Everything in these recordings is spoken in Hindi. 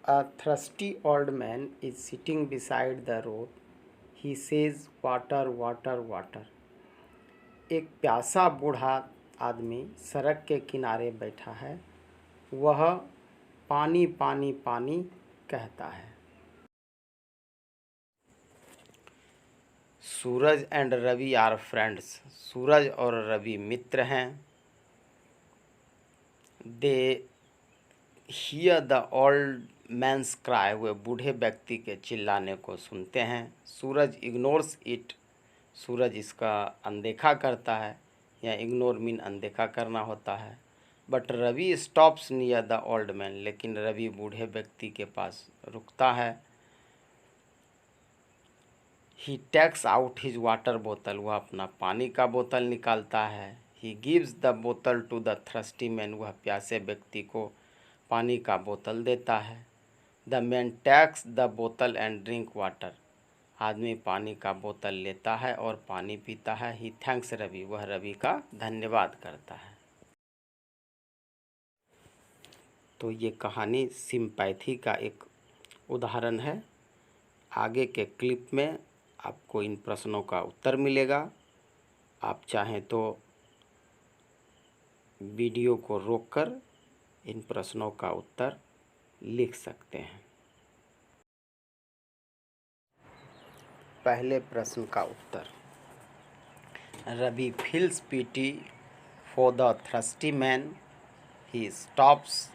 A thirsty old man is sitting beside the road. He says, "Water, water, water." एक प्यासा बूढ़ा आदमी सड़क के किनारे बैठा है। वह पानी पानी पानी कहता है। Suraj and Ravi are friends. Suraj और रवि मित्र हैं। They hear the old man's cry. वे बूढ़े व्यक्ति के चिल्लाने को सुनते हैं। सूरज इग्नोर्स इट। सूरज इसका अनदेखा करता है, या इग्नोर मीन अनदेखा करना होता है। But Ravi stops near the old man. लेकिन रवि बूढ़े व्यक्ति के पास रुकता है। He takes out his water bottle. वह अपना पानी का बोतल निकालता है। He gives the bottle to the thirsty man. वह प्यासे व्यक्ति को पानी का बोतल देता है। The man takes the bottle and drink water. आदमी पानी का बोतल लेता है और पानी पीता है। ही थैंक्स रवि। वह रवि का धन्यवाद करता है। तो ये कहानी सिंपैथी का एक उदाहरण है। आगे के क्लिप में आपको इन प्रश्नों का उत्तर मिलेगा। आप चाहें तो वीडियो को रोककर इन प्रश्नों का उत्तर लिख सकते हैं। पहले प्रश्न का उत्तर। Ravi feels pity for the thirsty man. He stops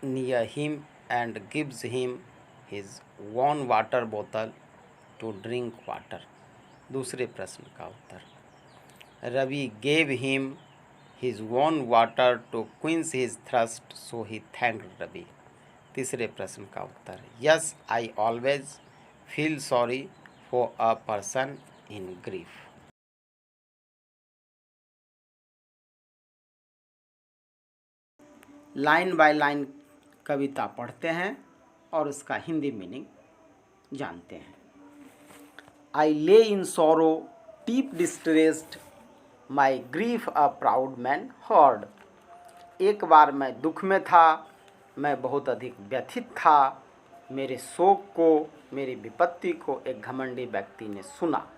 near him and gives him his own water bottle to drink water. दूसरे प्रश्न का उत्तर। Ravi gave him his own water to quench his thirst, so he thanked Ravi. तीसरे प्रश्न का उत्तर। Yes, I always feel sorry for a person in grief. Line by line कविता पढ़ते हैं और उसका हिंदी मीनिंग जानते हैं। I lay in sorrow, deep distressed, my grief a proud man heard. एक बार मैं दुख में था, मैं बहुत अधिक व्यथित था। मेरे शोक को, मेरी विपत्ति को एक घमंडी व्यक्ति ने सुना।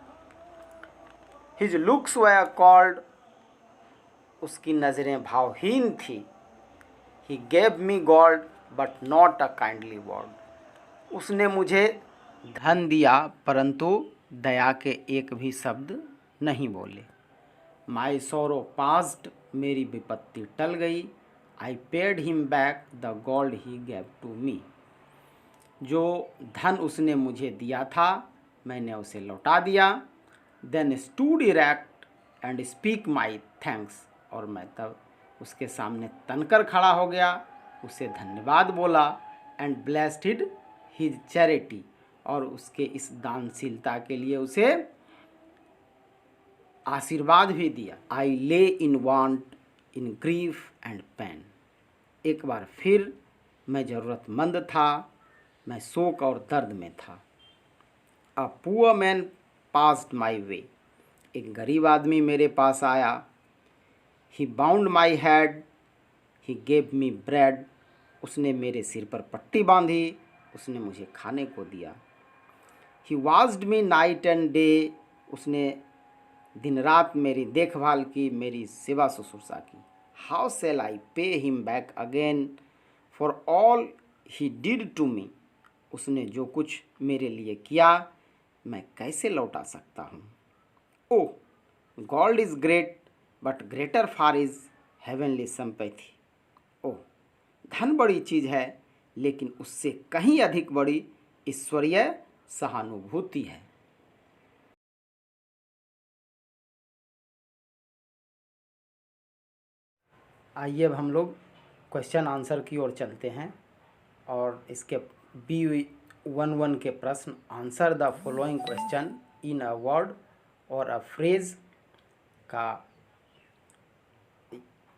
His looks were cold. उसकी नज़रें भावहीन थी। He gave me gold but not a kindly word. उसने मुझे धन दिया परंतु दया के एक भी शब्द नहीं बोले। My sorrow passed. मेरी विपत्ति टल गई। I paid him back the gold he gave to me. जो धन उसने मुझे दिया था मैंने उसे लौटा दिया। Then stood erect and speak my thanks. और मैं तब उसके सामने तनकर खड़ा हो गया, उसे धन्यवाद बोला। And blessed his charity. और उसके इस दानशीलता के लिए उसे आशीर्वाद भी दिया। I lay in want, in grief and pain. एक बार फिर मैं ज़रूरतमंद था, मैं शोक और दर्द में था। A poor man passed my way. एक गरीब आदमी मेरे पास आया। He bound my head, he gave me bread. उसने मेरे सिर पर पट्टी बांधी, उसने मुझे खाने को दिया। He washed me night and day. उसने दिन रात मेरी देखभाल की, मेरी सेवा शुश्रूषा की। How shall I pay him back again for all he did to me. उसने जो कुछ मेरे लिए किया मैं कैसे लौटा सकता हूँ। Oh, God is great but greater far is heavenly sympathy. Oh, धन बड़ी चीज़ है लेकिन उससे कहीं अधिक बड़ी ईश्वरीय सहानुभूति है। आइए अब हम लोग क्वेश्चन आंसर की ओर चलते हैं और इसके B11 के प्रश्न। Answer the following question in a word और अ फ्रेज का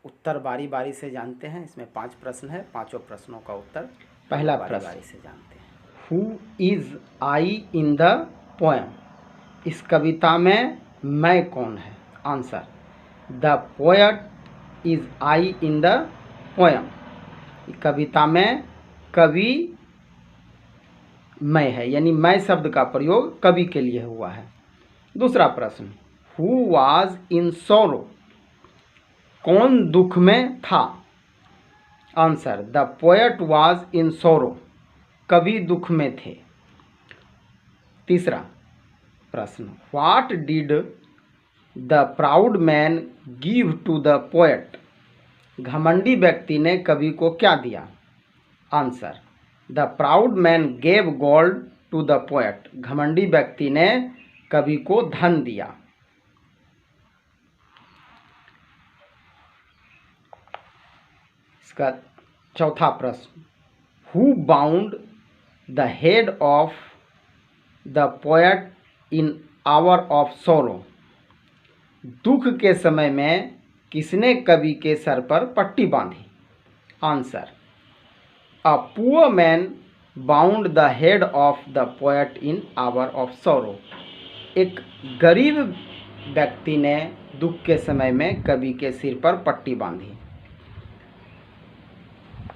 उत्तर बारी बारी से जानते हैं। इसमें 5 प्रश्न है, पांचों प्रश्नों का उत्तर पहला प्रश्न बारी से जानते हैं। Who is I in the poem. इस कविता में मैं कौन है। Answer the poet is I in the poem. कविता में कवि मैं है, यानी मैं शब्द का प्रयोग कवि के लिए हुआ है। दूसरा प्रश्न, हु वाज इन सॉरो, कौन दुख में था? Answer, the poet was in sorrow, कवि दुख में थे। तीसरा प्रश्न, what did the proud man give to the poet, घमंडी व्यक्ति ने कवि को क्या दिया? Answer, the proud man gave gold to the poet, घमंडी व्यक्ति ने कवि को धन दिया। इसका चौथा प्रश्न, who bound the head of the poet in hour of सोरो, दुख के समय में किसने कवि के सर पर पट्टी बांधी? Answer, a poor man bound the head of the poet in hour of सोरो, एक गरीब व्यक्ति ने दुख के समय में कवि के सिर पर पट्टी बांधी।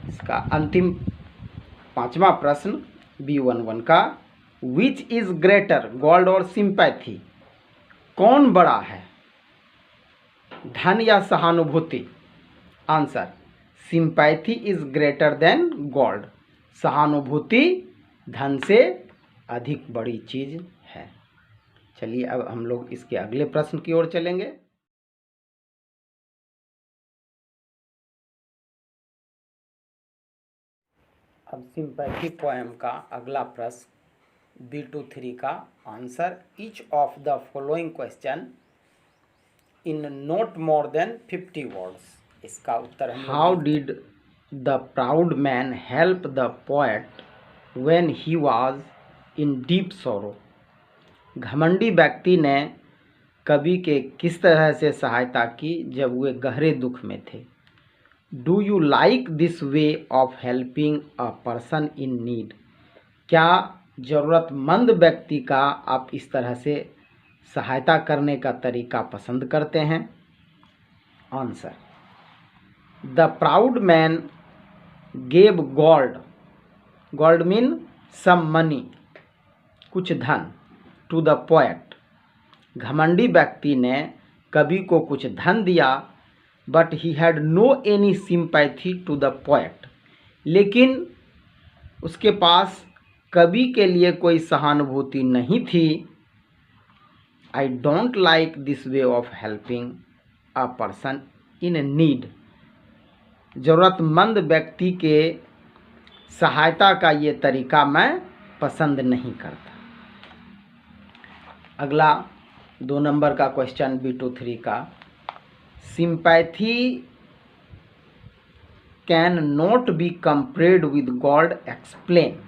इसका अंतिम पांचवा प्रश्न B11 का, विच इज ग्रेटर, गोल्ड और सिंपैथी, कौन बड़ा है, धन या सहानुभूति? Answer, sympathy is greater than gold, सहानुभूति धन से अधिक बड़ी चीज है। चलिए अब हम लोग इसके अगले प्रश्न की ओर चलेंगे। अब सिंपैथी पोएम का अगला प्रश्न B23 का answer, each of the following question in not more than 50 words. इसका उत्तर है, how did the proud man help the poet when he was in deep सोरो, घमंडी व्यक्ति ने कवि के किस तरह से सहायता की जब वे गहरे दुख में थे? Do you like this way of helping a person in need, क्या ज़रूरतमंद व्यक्ति का आप इस तरह से सहायता करने का तरीका पसंद करते हैं? Answer, the proud man gave gold, gold mean some money, कुछ धन, टू द पोएट, घमंडी व्यक्ति ने कवि को कुछ धन दिया, but he had no any sympathy to the poet, लेकिन उसके पास कवि के लिए कोई सहानुभूति नहीं थी। I don't like this way of helping a person in need, ज़रूरतमंद व्यक्ति के सहायता का ये तरीका मैं पसंद नहीं करता। अगला 2 नंबर का क्वेश्चन B23 का, sympathy can not be compared with God, explain,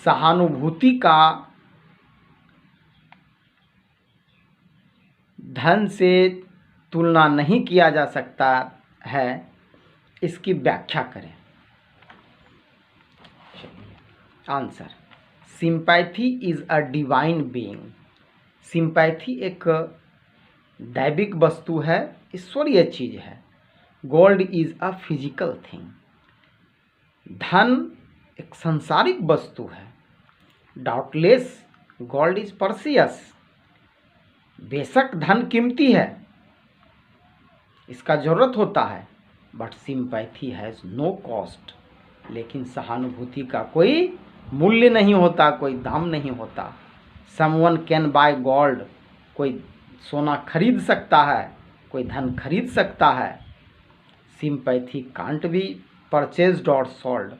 सहानुभूति का धन से तुलना नहीं किया जा सकता है, इसकी व्याख्या करें। Answer, sympathy is a divine being, sympathy एक दैविक वस्तु है, ईश्वरीय चीज है। Gold is a physical thing, धन एक सांसारिक वस्तु है। डाउटलेस गोल्ड इज परसियस, बेशक धन कीमती है, इसका जरूरत होता है, but sympathy has no cost, लेकिन सहानुभूति का कोई मूल्य नहीं होता, कोई दाम नहीं होता। समवन कैन बाय गोल्ड, कोई सोना खरीद सकता है, कोई धन खरीद सकता है। सिंपैथी कांट बी परचेज्ड और सोल्ड,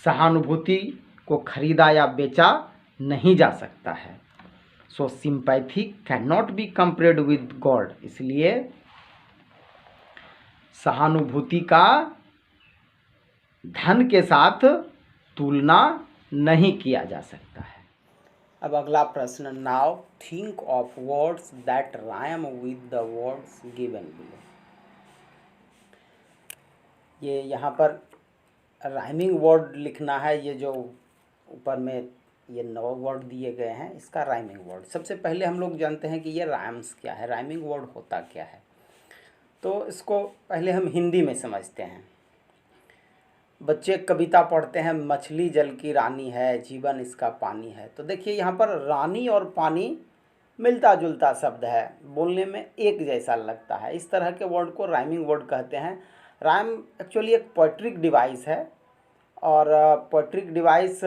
सहानुभूति को खरीदा या बेचा नहीं जा सकता है। So sympathy can not be compared with God, इसलिए सहानुभूति का धन के साथ तुलना नहीं किया जा सकता है। अब अगला प्रश्न, now think of words that rhyme with the words given below. ये यहाँ पर राइमिंग वर्ड लिखना है, ये जो ऊपर में ये 9 वर्ड दिए गए हैं, इसका राइमिंग वर्ड। सबसे पहले हम लोग जानते हैं कि ये राइम्स क्या है, राइमिंग वर्ड होता क्या है। तो इसको पहले हम हिंदी में समझते हैं। बच्चे कविता पढ़ते हैं, मछली जल की रानी है, जीवन इसका पानी है। तो देखिए यहाँ पर रानी और पानी मिलता जुलता शब्द है, बोलने में एक जैसा लगता है। इस तरह के वर्ड को राइमिंग वर्ड कहते हैं। राइम एक्चुअली एक पोएट्रिक डिवाइस है, और पोएट्रिक डिवाइस,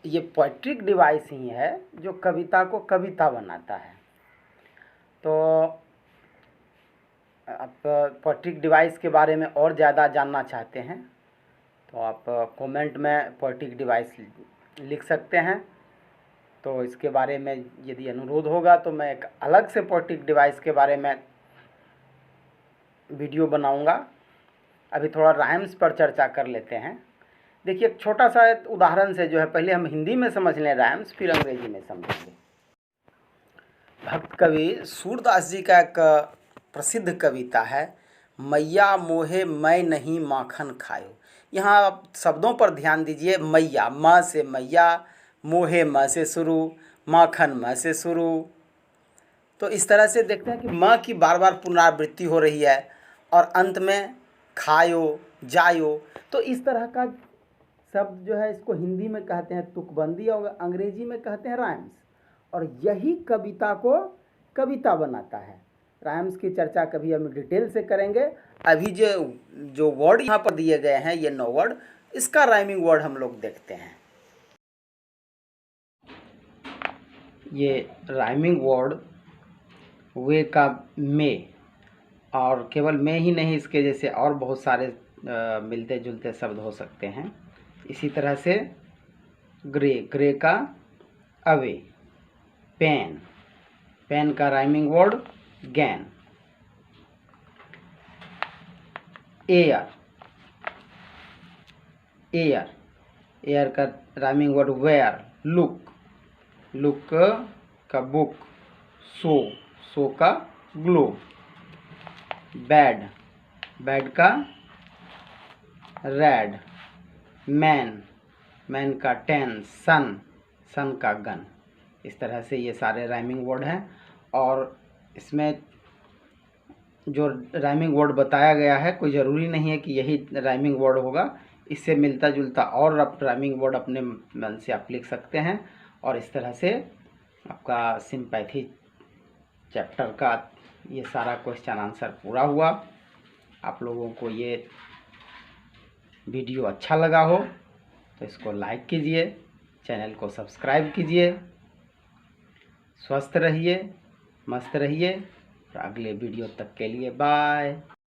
ये पोएट्रिक डिवाइस ही है जो कविता को कविता बनाता है। तो आप पोएट्रिक डिवाइस के बारे में और ज़्यादा जानना चाहते हैं तो आप कमेंट में पोएट्रिक डिवाइस लिख सकते हैं। तो इसके बारे में यदि अनुरोध होगा तो मैं एक अलग से पोएट्रिक डिवाइस के बारे में वीडियो बनाऊंगा। अभी थोड़ा राइम्स पर चर्चा कर लेते हैं। देखिए एक छोटा सा उदाहरण से जो है, पहले हम हिंदी में समझ लें राइम्स, फिर अंग्रेजी में समझेंगे। भक्त कवि सूरदास जी का एक प्रसिद्ध कविता है, मैया मोहे मैं नहीं माखन खायो। यहाँ आप शब्दों पर ध्यान दीजिए। मैया, माँ से मैया, मोहे माँ से शुरू, माखन माँ से शुरू। तो इस तरह से देखते हैं कि माँ की बार बार पुनरावृत्ति हो रही है, और अंत में खायो, जायो। तो इस तरह का शब्द जो है, इसको हिंदी में कहते हैं तुकबंदी और अंग्रेजी में कहते हैं राइम्स। और यही कविता को कविता बनाता है। राइम्स की चर्चा कभी हम डिटेल से करेंगे। अभी जो वर्ड यहाँ पर दिए गए हैं, ये 9 वर्ड, इसका राइमिंग वर्ड हम लोग देखते हैं। ये राइमिंग वर्ड वे का मे, और केवल में ही नहीं, इसके जैसे और बहुत सारे मिलते जुलते शब्द हो सकते हैं। इसी तरह से ग्रे, ग्रे का अवे, पेन, पेन का rhyming word gain, air, air, air का rhyming word where, look, look का बुक, सो, सो का ग्लो, बैड, बैड का रेड, मैन, मैन का टेन, सन, सन का गन। इस तरह से ये सारे राइमिंग वर्ड हैं। और इसमें जो राइमिंग वर्ड बताया गया है, कोई ज़रूरी नहीं है कि यही राइमिंग वर्ड होगा। इससे मिलता जुलता और आप राइमिंग वर्ड अपने मन से आप लिख सकते हैं। और इस तरह से आपका सिंपैथी चैप्टर का ये सारा क्वेश्चन आंसर पूरा हुआ। आप लोगों को ये वीडियो अच्छा लगा हो तो इसको लाइक कीजिए, चैनल को सब्सक्राइब कीजिए। स्वस्थ रहिए, मस्त रहिए। और अगले वीडियो तक के लिए बाय।